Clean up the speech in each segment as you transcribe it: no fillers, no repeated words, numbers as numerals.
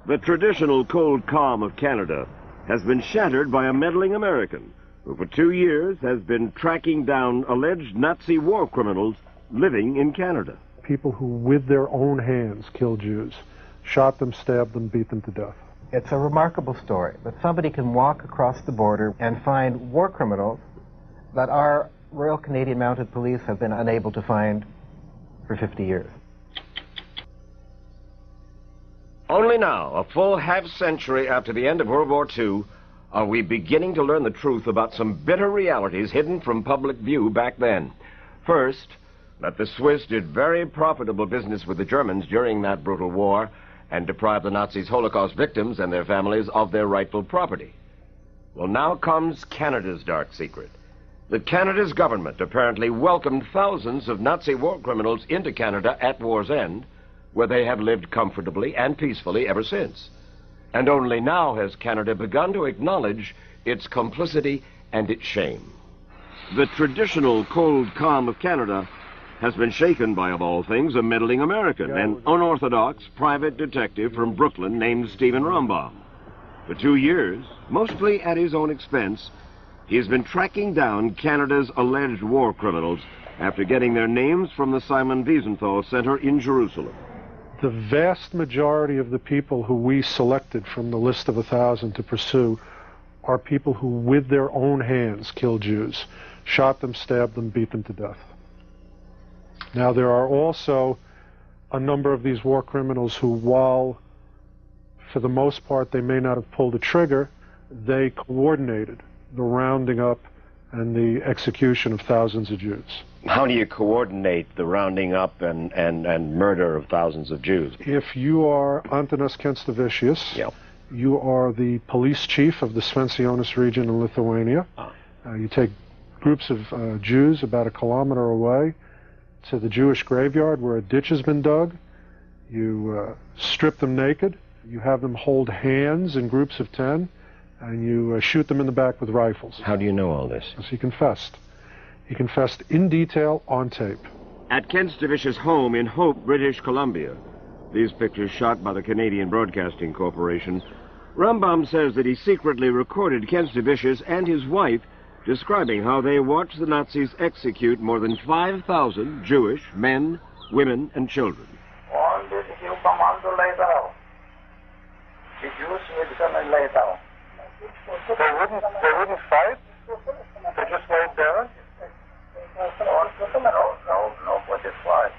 The traditional cold calm of Canada has been shattered by a meddling American who for 2 years has been tracking down alleged Nazi war criminals living in Canada. People who with their own hands killed Jews, shot them, stabbed them, beat them to death. It's a remarkable story that somebody can walk across the border and find war criminals that our Royal Canadian Mounted Police have been unable to find for 50 years. Only now, a full half-century after the end of World War II, are we beginning to learn the truth about some bitter realities hidden from public view back then. First, that the Swiss did very profitable business with the Germans during that brutal war and deprived the Nazis' Holocaust victims and their families of their rightful property. Well, now comes Canada's dark secret. That Canada's government apparently welcomed thousands of Nazi war criminals into Canada at war's end, where they have lived comfortably and peacefully ever since. And only now has Canada begun to acknowledge its complicity and its shame. The traditional cold calm of Canada has been shaken by, of all things, a meddling American, an unorthodox private detective from Brooklyn named Stephen Rombaum. For 2 years, mostly at his own expense, he has been tracking down Canada's alleged war criminals after getting their names from the Simon Wiesenthal Center in Jerusalem. The vast majority of the people who we selected from the list of 1,000 to pursue are people who with their own hands killed Jews, shot them, stabbed them, beat them to death. Now, there are also a number of these war criminals who, while for the most part they may not have pulled the trigger, they coordinated the rounding up and the execution of thousands of Jews. How do you coordinate the rounding up and murder of thousands of Jews? If you are Antanas Kenstavicius, Yep. you are the police chief of the Svencionis region in Lithuania. You take groups of Jews about 1 kilometer away to the Jewish graveyard where a ditch has been dug. You strip them naked. You have them hold hands in groups of 10, and you shoot them in the back with rifles. How do you know all this? Because he confessed. He confessed in detail on tape. At Kenstavicius' home in Hope, British Columbia, these pictures shot by the Canadian Broadcasting Corporation, Rombaum says that he secretly recorded Kenstavicius and his wife describing how they watched the Nazis execute more than 5,000 Jewish men, women, and children. And the commando laid out. The Jews were going to lay down. They wouldn't fight? They just laid down? No, nobody fight.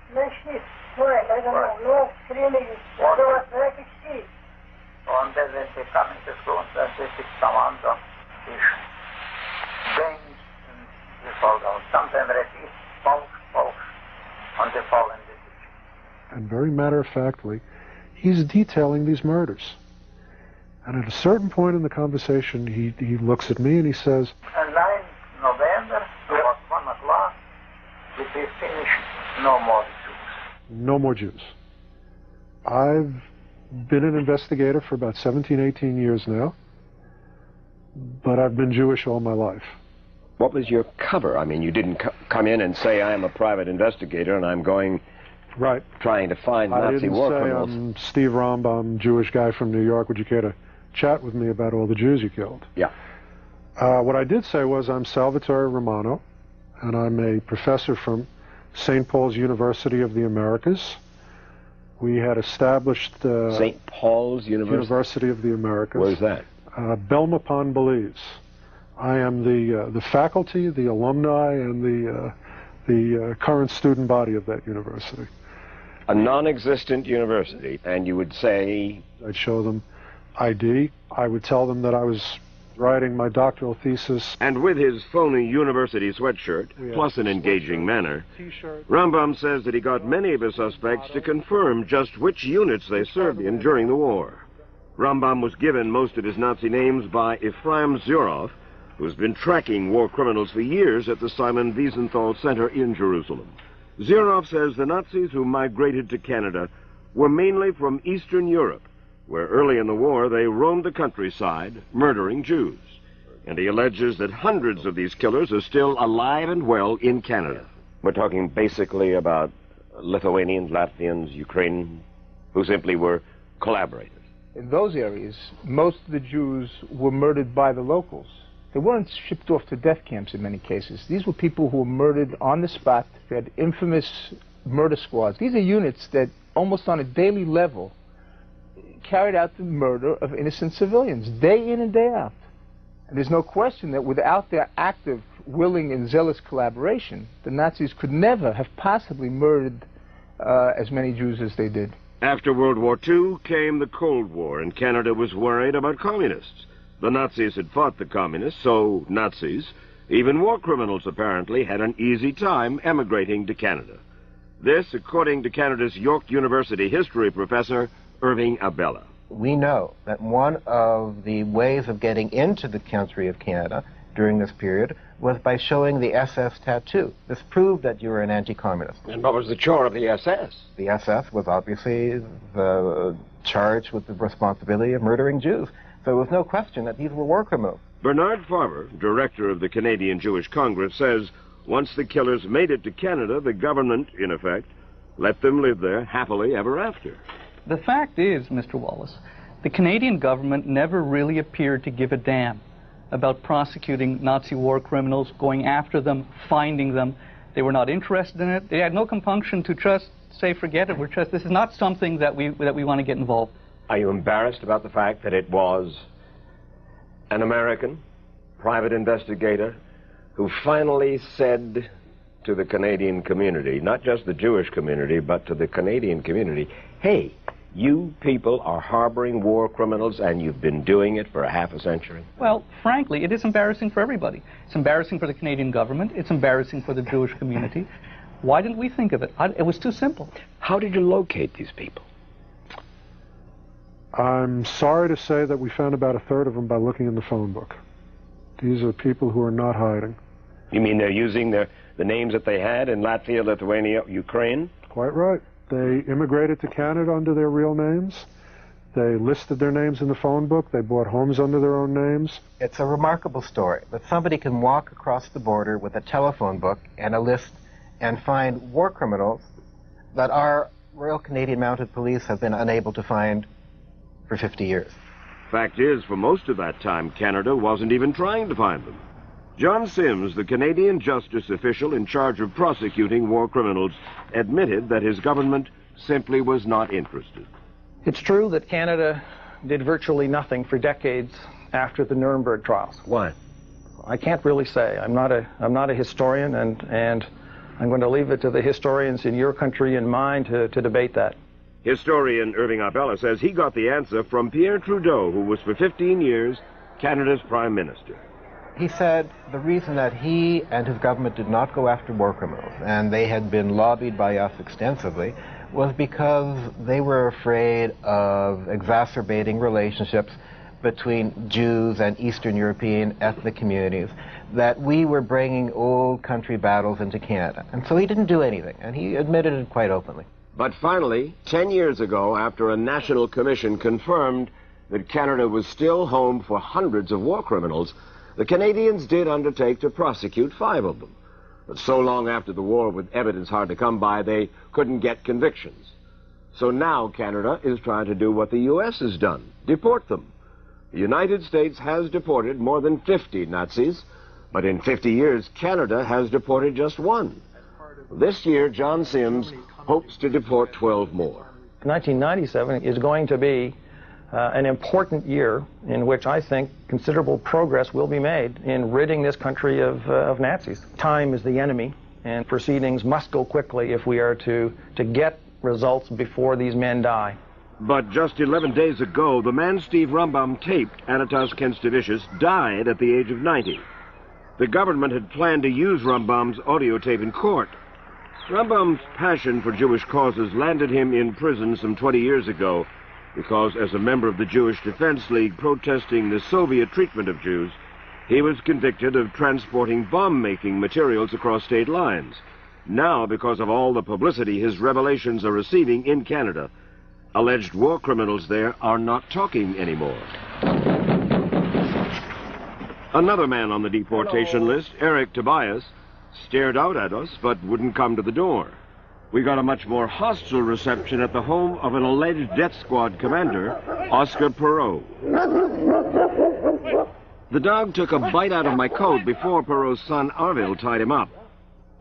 And then they come into school and they pick commando. Games and they fall down. Sometimes they eat folks, and they fall in the ditch. And very matter-of-factly, he's detailing these murders. And at a certain point in the conversation, he looks at me and he says, And 9 November, about 1 o'clock, we be finished, no more Jews. no more Jews. I've been an investigator for about 17, 18 years now, but I've been Jewish all my life. What was your cover? I mean, you didn't come in and say, I am a private investigator and I'm going trying to find Nazi war criminals. I'm Steve Rombaum, Jewish guy from New York. Would you care to chat with me about all the Jews you killed? Yeah. What I did say was I'm Salvatore Romano, and I'm a professor from St. Paul's University of the Americas. We had established St. Paul's University of the Americas. Where's that? Belmont-Belize. I am the faculty, the alumni, and the current student body of that university. A non-existent university, and you would say... I'd show them ID. I would tell them that I was writing my doctoral thesis. And with his phony university sweatshirt, plus an engaging manner, Rombaum says that he got many of his suspects to confirm just which units they served in during the war. Rombaum was given most of his Nazi names by Ephraim Zurov, who's been tracking war criminals for years at the Simon Wiesenthal Center in Jerusalem. Zurov says the Nazis who migrated to Canada were mainly from Eastern Europe, where early in the war they roamed the countryside, murdering Jews. And he alleges that hundreds of these killers are still alive and well in Canada. We're talking basically about Lithuanians, Latvians, Ukrainians, who simply were collaborators. In those areas, most of the Jews were murdered by the locals. They weren't shipped off to death camps in many cases. These were people who were murdered on the spot. They had infamous murder squads. These are units that almost on a daily level carried out the murder of innocent civilians, day in and day out. And there's no question that without their active, willing, and zealous collaboration, the Nazis could never have possibly murdered as many Jews as they did. After World War II came the Cold War, and Canada was worried about communists. The Nazis had fought the communists, so Nazis, even war criminals apparently, had an easy time emigrating to Canada. This, according to Canada's York University history professor, Irving Abella. We know that one of the ways of getting into the country of Canada during this period was by showing the SS tattoo. This proved that you were an anti-communist. And what was the chore of the SS? The SS was obviously charged with the responsibility of murdering Jews. So there was no question that these were war criminals. Bernard Farber, director of the Canadian Jewish Congress, says once the killers made it to Canada, the government, in effect, let them live there happily ever after. The fact is, Mr. Wallace, the Canadian government never really appeared to give a damn about prosecuting Nazi war criminals, going after them, finding them. They were not interested in it. They had no compunction to just say, forget it, this is not something that we want to get involved. Are you embarrassed about the fact that it was an American private investigator who finally said to the Canadian community, not just the Jewish community, but to the Canadian community, hey, you people are harboring war criminals and you've been doing it for half a century? Well, frankly, it is embarrassing for everybody. It's embarrassing for the Canadian government. It's embarrassing for the Jewish community. Why didn't we think of it? It was too simple. How did you locate these people? I'm sorry to say that we found about a third of them by looking in the phone book. These are people who are not hiding. You mean they're using the names that they had in Latvia, Lithuania, Ukraine? Quite right. They immigrated to Canada under their real names. They listed their names in the phone book. They bought homes under their own names. It's a remarkable story that somebody can walk across the border with a telephone book and a list and find war criminals that our Royal Canadian Mounted Police have been unable to find for 50 years. Fact is, for most of that time, Canada wasn't even trying to find them. John Sims, the Canadian justice official in charge of prosecuting war criminals, admitted that his government simply was not interested. It's true that Canada did virtually nothing for decades after the Nuremberg trials. Why? I can't really say. I'm not a historian, and I'm going to leave it to the historians in your country and mine to debate that. Historian Irving Abella says he got the answer from Pierre Trudeau, who was for 15 years Canada's Prime Minister. He said the reason that he and his government did not go after war criminals, and they had been lobbied by us extensively, was because they were afraid of exacerbating relationships between Jews and Eastern European ethnic communities, that we were bringing old country battles into Canada. And so he didn't do anything, and he admitted it quite openly. But finally, 10 years ago, after a national commission confirmed that Canada was still home for hundreds of war criminals, the Canadians did undertake to prosecute 5 of them. But so long after the war, with evidence hard to come by, they couldn't get convictions. So now Canada is trying to do what the U.S. has done, deport them. The United States has deported more than 50 Nazis, but in 50 years, Canada has deported just 1. This year, John Sims hopes to deport 12 more. 1997 is going to be an important year in which I think considerable progress will be made in ridding this country of Nazis. Time is the enemy, and proceedings must go quickly if we are to get results before these men die. But just 11 days ago, the man Steve Rumbum taped Anatas Kenstavicius died at the age of 90. The government had planned to use Rumbum's audio tape in court. Rumbum's passion for Jewish causes landed him in prison some 20 years ago because, as a member of the Jewish Defense League protesting the Soviet treatment of Jews, he was convicted of transporting bomb-making materials across state lines. Now, because of all the publicity his revelations are receiving in Canada, alleged war criminals there are not talking anymore. Another man on the deportation list, Eric Tobias, stared out at us but wouldn't come to the door. we got a much more hostile reception at the home of an alleged death squad commander, Oscar Perot. The dog took a bite out of my coat before Perot's son Arvil tied him up.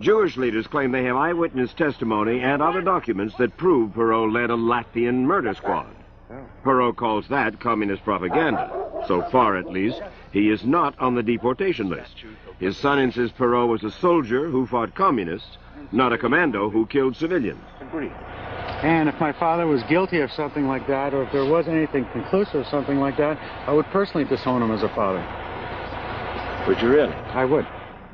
Jewish leaders claim they have eyewitness testimony and other documents that prove Perot led a Latvian murder squad. Perot calls that communist propaganda. So far, at least, he is not on the deportation list. His son insists Perot was a soldier who fought communists, not a commando who killed civilians. And if my father was guilty of something like that, or if there was anything conclusive of something like that, I would personally disown him as a father. Would you really? I would.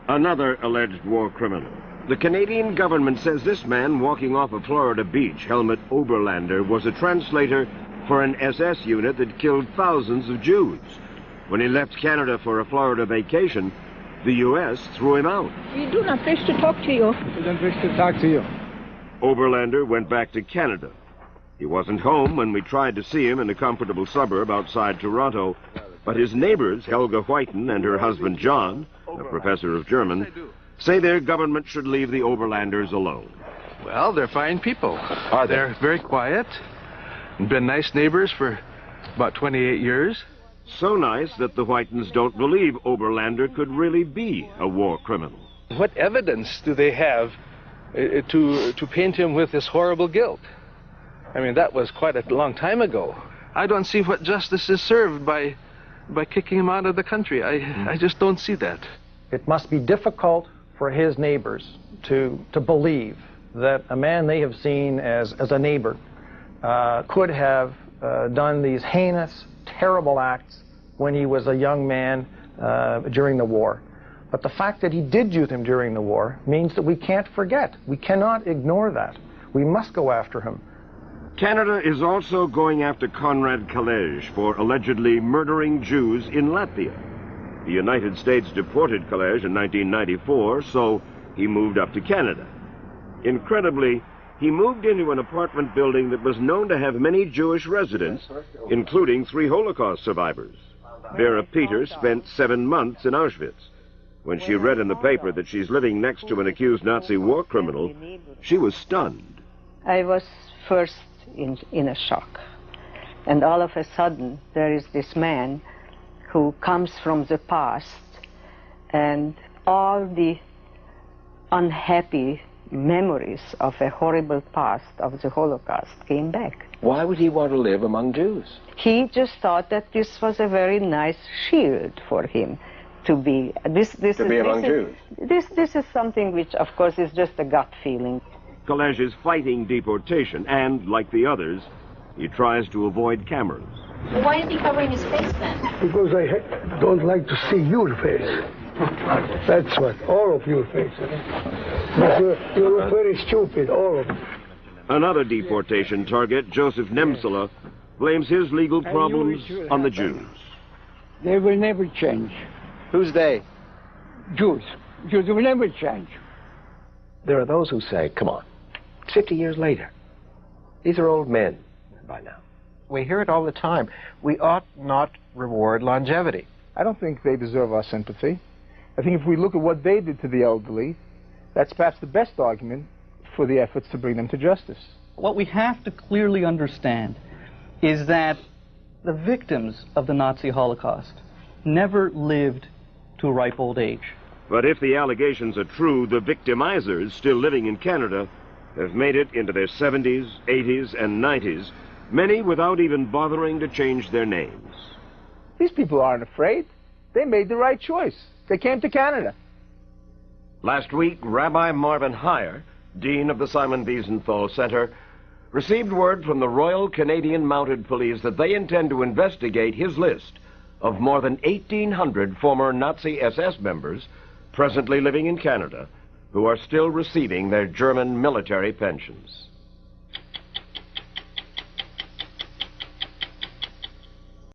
Another alleged war criminal. The Canadian government says this man walking off a Florida beach, Helmut Oberlander, was a translator for an SS unit that killed thousands of Jews. When he left Canada for a Florida vacation, the U.S. threw him out. We do not wish to talk to you. We don't wish to talk to you. Oberlander went back to Canada. He wasn't home when we tried to see him in a comfortable suburb outside Toronto, but his neighbors, Helga Whiten and her husband John, a professor of German, say their government should leave the Oberlanders alone. Well, they're fine people. They're very quiet and been nice neighbors for about 28 years. So nice that the Whitens don't believe Oberlander could really be a war criminal. What evidence do they have to paint him with this horrible guilt? I mean, that was quite a long time ago. I don't see what justice is served by kicking him out of the country. I just don't see that. It must be difficult for his neighbors to believe that a man they have seen as a neighbor could have done these heinous, terrible acts when he was a young man during the war. But the fact that he did do them during the war means that we can't forget. We cannot ignore that. We must go after him. Canada is also going after Konrad Kalej for allegedly murdering Jews in Latvia. The United States deported Kalej in 1994, so he moved up to Canada. Incredibly, he moved into an apartment building that was known to have many Jewish residents, including 3 Holocaust survivors. Vera Peter spent 7 months in Auschwitz. When she read in the paper that she's living next to an accused Nazi war criminal, she was stunned. I was first in a shock. And all of a sudden, there is this man who comes from the past, and all the unhappy memories of a horrible past of the Holocaust came back. Why would he want to live among Jews? He just thought that this was a very nice shield for him to be. This is something which, of course, is just a gut feeling. Kalej is fighting deportation, and, like the others, he tries to avoid cameras. Why is he covering his face then? Because I don't like to see your face. That's what, all of your faces. But you look very stupid, all of them. Another deportation target, Joseph Nemtsela, blames his legal problems on the Jews. They will never change. Who's they? Jews. Jews will never change. There are those who say, come on, 50 years later, these are old men by now. We hear it all the time. We ought not reward longevity. I don't think they deserve our sympathy. I think if we look at what they did to the elderly, that's perhaps the best argument for the efforts to bring them to justice. What we have to clearly understand is that the victims of the Nazi Holocaust never lived to a ripe old age. But if the allegations are true, the victimizers still living in Canada have made it into their 70s, 80s, and 90s, many without even bothering to change their names. These people aren't afraid. They made the right choice. They came to Canada. Last week, Rabbi Marvin Heyer, Dean of the Simon Wiesenthal Center, received word from the Royal Canadian Mounted Police that they intend to investigate his list of more than 1,800 former Nazi SS members presently living in Canada who are still receiving their German military pensions.